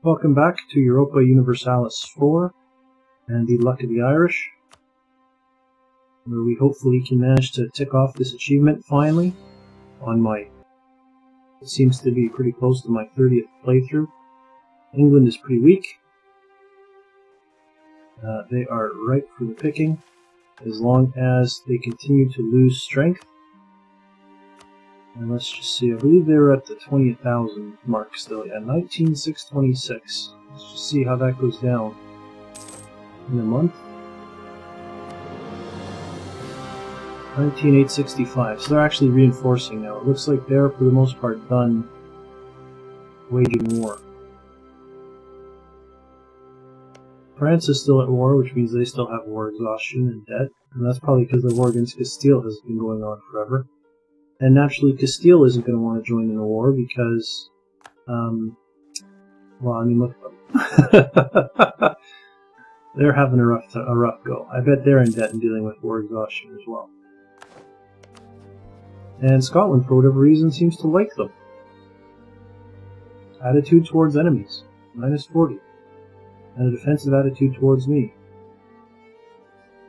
Welcome back to Europa Universalis IV and the Luck of the Irish, where we hopefully can manage to tick off this achievement finally on my, it seems to be pretty close to my 30th playthrough. England is pretty weak. They are ripe for the picking as long as they continue to lose strength. And let's just see, I believe they were at the 20,000 mark still. Yeah, 19,626. Let's just see how that goes down in a month. 19,865. So they're actually reinforcing now. It looks like they're, for the most part, done waging war. France is still at war, which means they still have war exhaustion and debt. And that's probably because the war against Castile has been going on forever. And naturally, Castile isn't going to want to join in the war because, well, I mean, look at them. They're having a rough go. I bet they're in debt and dealing with war exhaustion as well. And Scotland, for whatever reason, seems to like them. Attitude towards enemies, -40. And a defensive attitude towards me.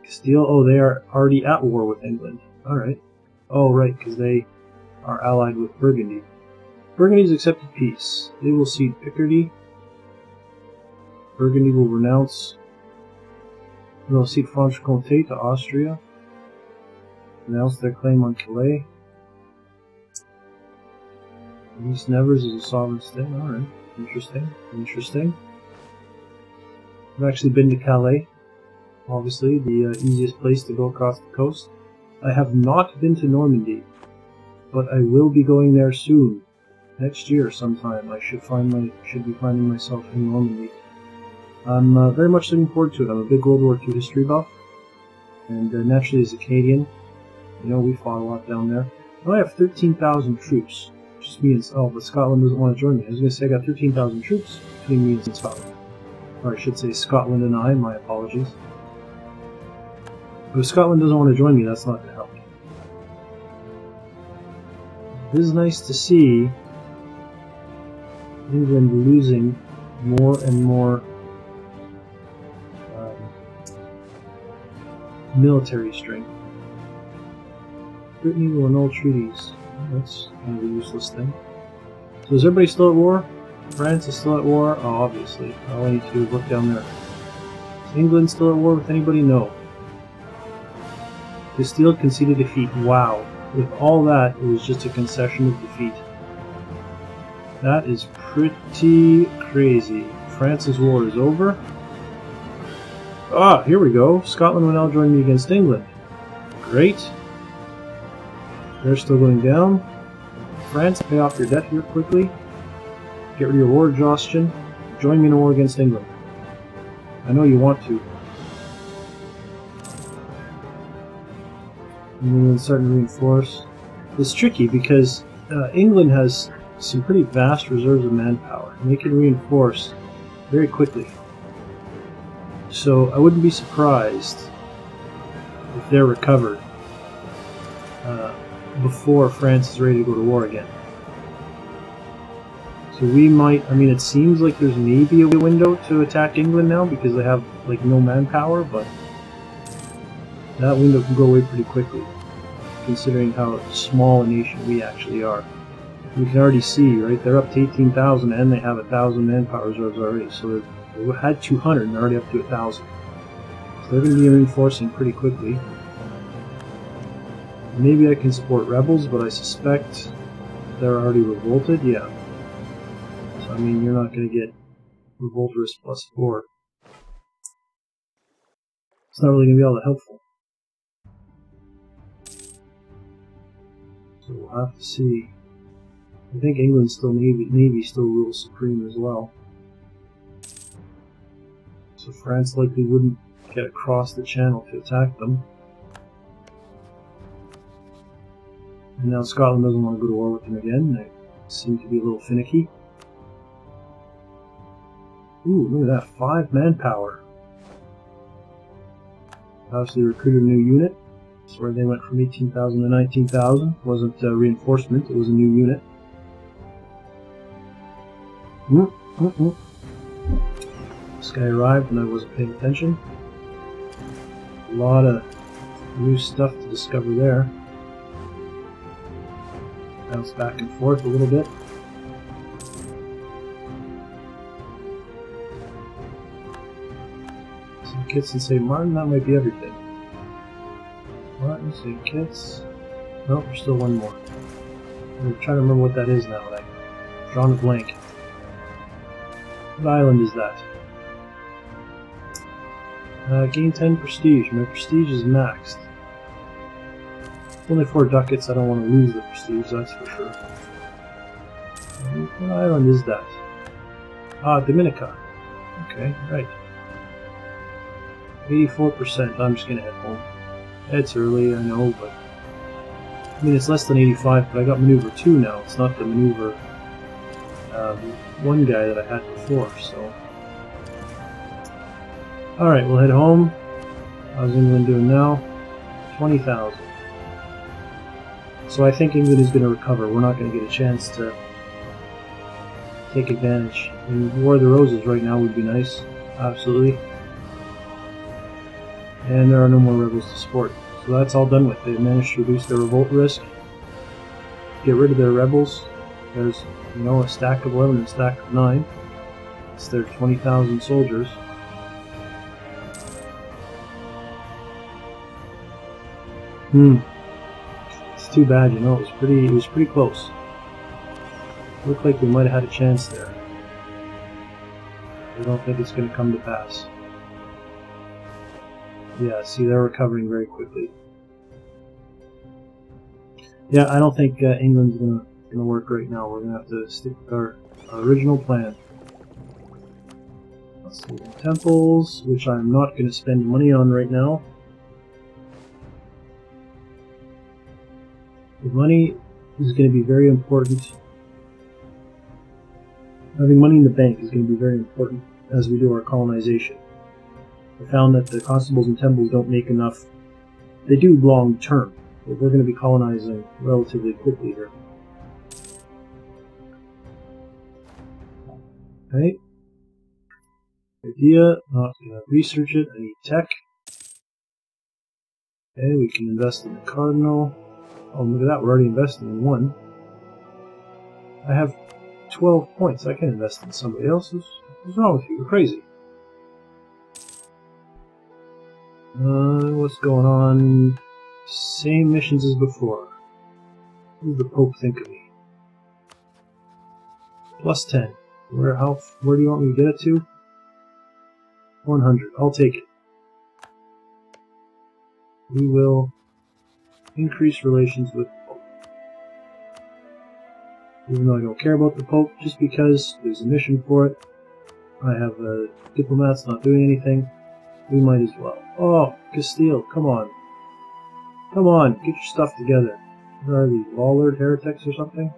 Castile, oh, they are already at war with England. Alright. Oh, right, because they are allied with Burgundy. Burgundy's accepted peace. They will cede Picardy. Burgundy will renounce. They'll cede Franche-Comté to Austria. Renounce their claim on Calais. East Nevers is a sovereign state. Alright, interesting. Interesting. I've actually been to Calais. Obviously, the easiest place to go across the coast. I have not been to Normandy, but I will be going there soon. Next year sometime I should be finding myself in Normandy. I'm very much looking forward to it. I'm a big World War II history buff, and naturally as a Canadian, you know, we fought a lot down there. Now I have 13,000 troops, just me and but Scotland doesn't want to join me. I was going to say I got 13,000 troops between me and Scotland. Or I should say Scotland and I, my apologies. But if Scotland doesn't want to join me, that's not going to help me. It is nice to see England losing more and more military strength. Brittany will annul treaties. That's kind of a useless thing. So is everybody still at war? France is still at war? Oh, obviously. All I need to do is look down there. Is England still at war with anybody? No. Castile conceded defeat. Wow. With all that, it was just a concession of defeat. That is pretty crazy. France's war is over. Ah, here we go. Scotland will now join me against England. Great. They're still going down. France, pay off your debt here quickly. Get rid of your war exhaustion. Join me in a war against England. I know you want to. And then starting to reinforce. It's tricky because England has some pretty vast reserves of manpower, and they can reinforce very quickly. So I wouldn't be surprised if they're recovered before France is ready to go to war again. So we might, I mean, it seems like there's maybe a window to attack England now because they have like no manpower, but that window can go away pretty quickly, considering how small a nation we actually are. We can already see, right, they're up to 18,000 and they have 1,000 manpower reserves already, so they had 200 and they're already up to 1,000. So they're going to be reinforcing pretty quickly. Maybe I can support rebels, but I suspect they're already revolted, yeah. So I mean, you're not going to get revolters +4. It's not really going to be all that helpful. So we'll have to see. I think England still Navy still rules supreme as well. So France likely wouldn't get across the channel to attack them. And now Scotland doesn't want to go to war with them again. They seem to be a little finicky. Ooh, look at that, 5 manpower. Obviously recruited a new unit. That's where they went from 18,000 to 19,000. Wasn't reinforcement, it was a new unit. This guy arrived and I wasn't paying attention. A lot of new stuff to discover there. Bounce back and forth a little bit. Some kits in St. Martin, that might be everything. Martin, St. Kitts. Nope, there's still one more. I'm trying to remember what that is now. I've drawn a blank. What island is that? Gain 10 prestige. My prestige is maxed. Only 4 ducats. I don't want to lose the prestige, that's for sure. What island is that? Ah, Dominica. Okay, right. 84%. I'm just gonna head home. It's early, I know, but I mean it's less than 85. But I got maneuver 2 now. It's not the maneuver 1 guy that I had before. So, all right, we'll head home. How's England doing now? 20,000. So I think England is going to recover. We're not going to get a chance to take advantage. I mean, War of the Roses right now would be nice, absolutely. And there are no more rebels to support. So that's all done with. They've managed to reduce their revolt risk, get rid of their rebels. There's, you know, a stack of 11 and a stack of 9. It's their 20,000 soldiers. It's too bad, you know. It was pretty close. Looked like we might have had a chance there. I don't think it's going to come to pass. Yeah, see, they're recovering very quickly. Yeah, I don't think England's going to work right now. We're going to have to stick with our original plan. Let's see, temples, which I'm not going to spend money on right now. The money is going to be very important. Having money in the bank is going to be very important as we do our colonization. I found that the constables and temples don't make enough. They do long term, but we're going to be colonizing relatively quickly here. Okay. Idea, not going to research it. I need tech. Okay, we can invest in the Cardinal. Oh, look at that, we're already investing in one. I have 12 points. I can invest in somebody else's. What's wrong with you? You're crazy. What's going on? Same missions as before. What does the Pope think of me? Plus 10. Where do you want me to get it to? 100. I'll take it. We will increase relations with the Pope. Even though I don't care about the Pope, just because there's a mission for it. I have diplomats not doing anything. We might as well. Oh, Castile, come on. Come on, get your stuff together. Where are these? Lollard heretics or something?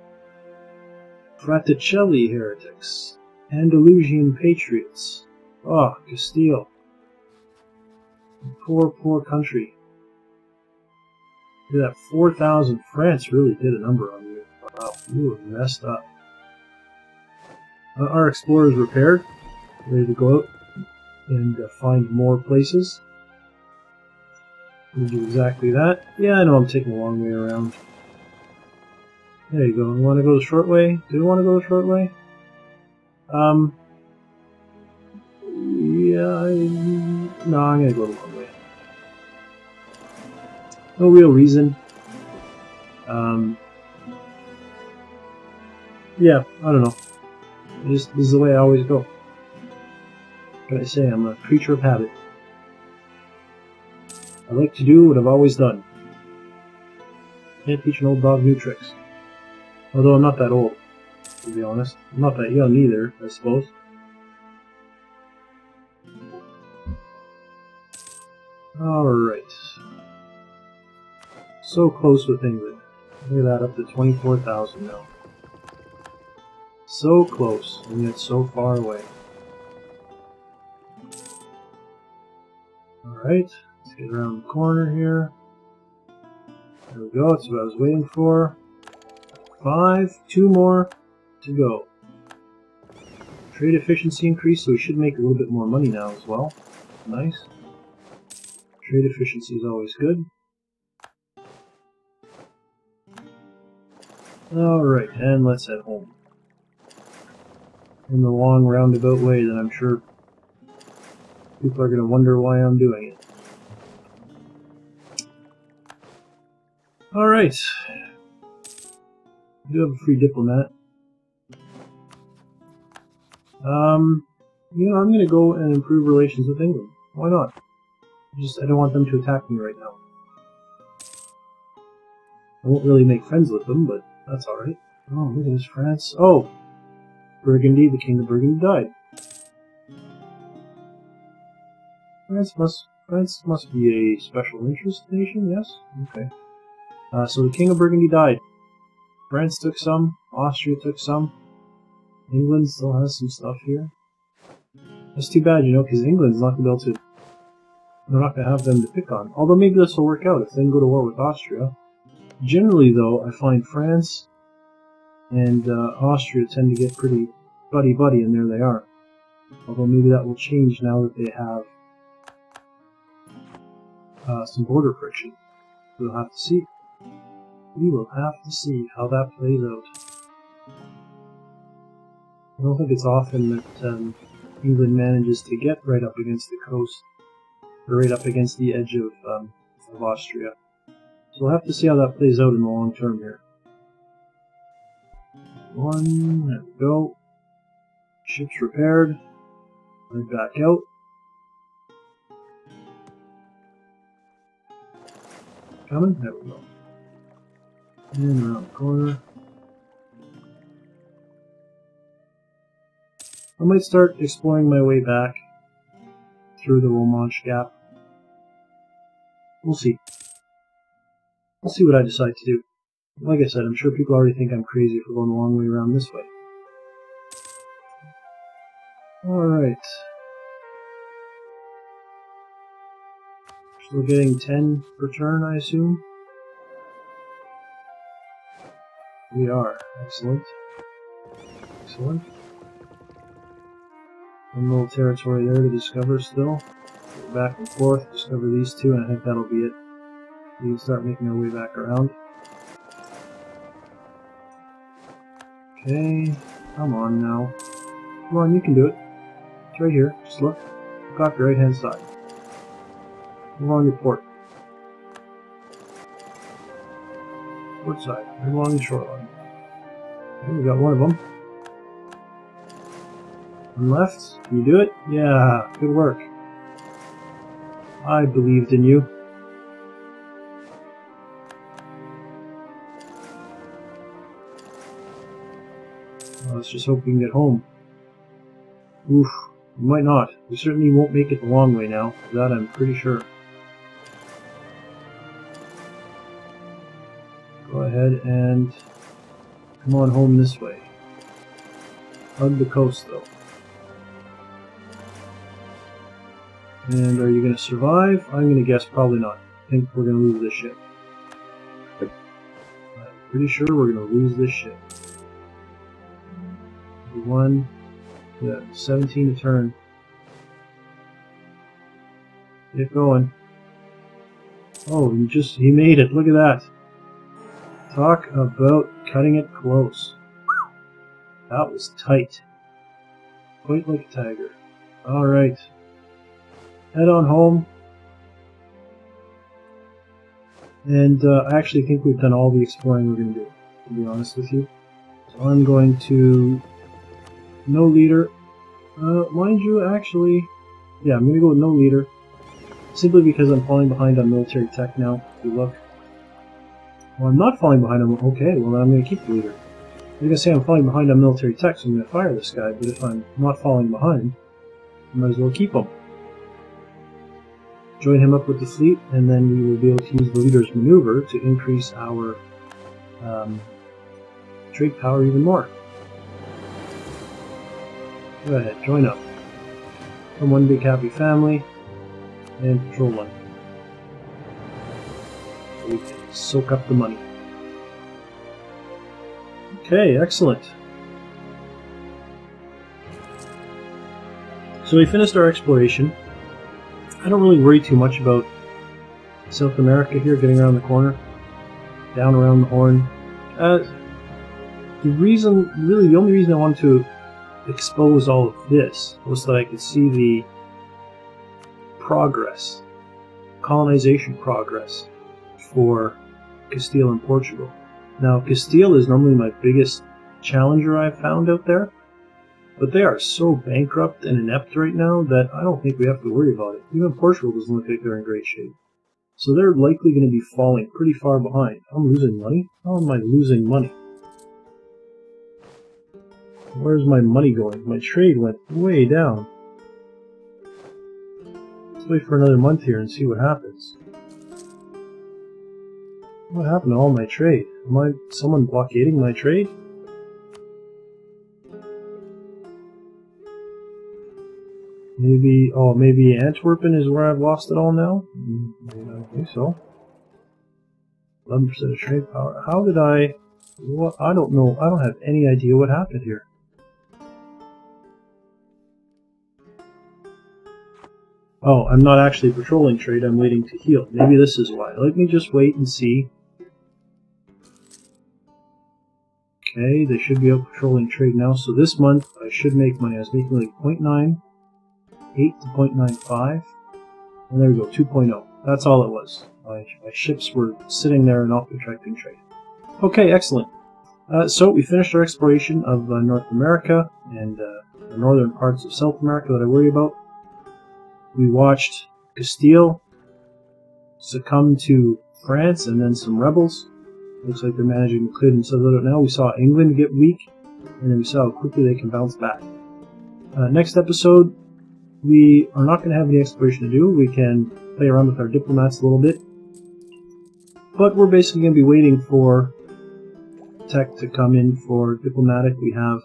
Fraticelli heretics. Andalusian patriots. Oh, Castile. Poor, poor country. Look at that, 4,000. France really did a number on you. Wow, you were messed up. Our explorer's repaired. Ready to go out and find more places. We do exactly that. Yeah, I know I'm taking a long way around. There you go. You want to go the short way? Do you want to go the short way? Yeah, no, I'm going to go the long way. No real reason. Yeah, I don't know. This is the way I always go. What can I say? I'm a creature of habit. I like to do what I've always done. Can't teach an old dog new tricks. Although I'm not that old, to be honest. I'm not that young either, I suppose. Alright. So close with England. Look at that, up to 24,000 now. So close, and yet so far away. Alright, let's get around the corner here. There we go, that's what I was waiting for. 5, 2 more to go. Trade efficiency increase, so we should make a little bit more money now as well. Nice. Trade efficiency is always good. Alright, and let's head home. In the long roundabout way that I'm sure people are going to wonder why I'm doing it. Alright. We do have a free diplomat. You know, I'm going to go and improve relations with England. Why not? I don't want them to attack me right now. I won't really make friends with them, but that's alright. Oh, look at this, France. Oh! Burgundy, the King of Burgundy died. France must be a special interest nation, yes? Okay. So the King of Burgundy died. France took some, Austria took some. England still has some stuff here. That's too bad, you know, because England's not going to be able to... They're not going to have them to pick on. Although maybe this will work out if they can go to war with Austria. Generally, though, I find France and Austria tend to get pretty buddy-buddy, and there they are. Although maybe that will change now that they have some border friction. We'll have to see. We will have to see how that plays out. I don't think it's often that England manages to get right up against the coast, or right up against the edge of Austria. So we'll have to see how that plays out in the long term here. One, there we go. Ships repaired. Right back out. Coming? There we go. And around the corner. I might start exploring my way back through the Romanche Gap. We'll see. I'll see what I decide to do. Like I said, I'm sure people already think I'm crazy for going a long way around this way. Alright. Still getting 10 per turn, I assume? We are. Excellent. Excellent. One little territory there to discover still. Go back and forth, discover these two, and I think that'll be it. We can start making our way back around. Okay, come on now. Come on, you can do it. It's right here. Just look. Look off your right hand side. Move along your port. Port side. Right along the shoreline. Okay, we got one of them. On left. Can you do it? Yeah, good work. I believed in you. Let's just hope we can get home. Oof, we might not. We certainly won't make it the long way now. That I'm pretty sure. Go ahead and come on home this way. Hug the coast, though. And are you going to survive? I'm going to guess probably not. I think we're going to lose this ship. I'm pretty sure we're going to lose this ship. 1, yeah, 17 a turn. Get going. Oh, he made it. Look at that. Talk about cutting it close. That was tight. Quite like a tiger. Alright. Head on home. And I actually think we've done all the exploring we're going to do, to be honest with you. So I'm going to... No leader. Mind you, actually... Yeah, I'm going to go with no leader. Simply because I'm falling behind on military tech now, if you look. Well, I'm not falling behind on... Okay, well then I'm going to keep the leader. I'm going to say I'm falling behind on military tech, so I'm going to fire this guy, but if I'm not falling behind, I might as well keep him. Join him up with the fleet, and then we will be able to use the leader's maneuver to increase our trade power even more. Go ahead, join up. From one big happy family, and patrol one. So we can soak up the money. Okay, excellent. So we finished our exploration. I don't really worry too much about South America here, getting around the corner, down around the Horn. The only reason I wanted to expose all of this was that I could see the progress, colonization progress for Castile and Portugal. Now, Castile is normally my biggest challenger I've found out there, but they are so bankrupt and inept right now that I don't think we have to worry about it. Even Portugal doesn't look like they're in great shape. So they're likely going to be falling pretty far behind. I'm losing money? How am I losing money? Where's my money going? My trade went way down. Let's wait for another month here and see what happens. What happened to all my trade? Am I someone blockading my trade? Maybe Antwerpen is where I've lost it all now? I don't think so. 11% of trade power. How did I... What? I don't know. I don't have any idea what happened here. Oh, I'm not actually patrolling trade. I'm waiting to heal. Maybe this is why. Let me just wait and see. Okay, they should be out patrolling trade now. So this month, I should make money. I was making like 0.9. 8 to 0.95, and there we go, 2.0. That's all it was. My ships were sitting there and not contracting trade. Okay, excellent. So we finished our exploration of North America and the northern parts of South America that I worry about. We watched Castile succumb to France and then some rebels. Looks like they're managing to clear themselves out now. We saw England get weak, and then we saw how quickly they can bounce back. Next episode, we are not going to have any exploration to do. We can play around with our diplomats a little bit. But we're basically going to be waiting for tech to come in for diplomatic. We have,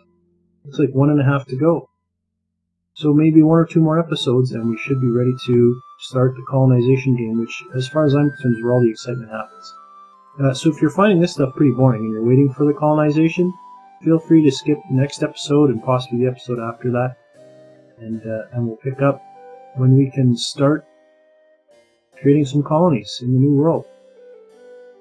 looks like 1.5 to go. So maybe 1 or 2 more episodes and we should be ready to start the colonization game, which, as far as I'm concerned, is where all the excitement happens. So if you're finding this stuff pretty boring and you're waiting for the colonization, feel free to skip the next episode and possibly the episode after that. And we'll pick up when we can start creating some colonies in the New World.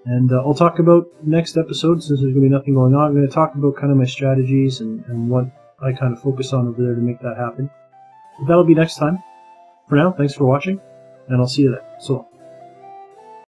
And I'll talk about next episode, since there's going to be nothing going on. I'm going to talk about kind of my strategies and what I kind of focus on over there to make that happen. But that'll be next time. For now, thanks for watching, and I'll see you there. So long.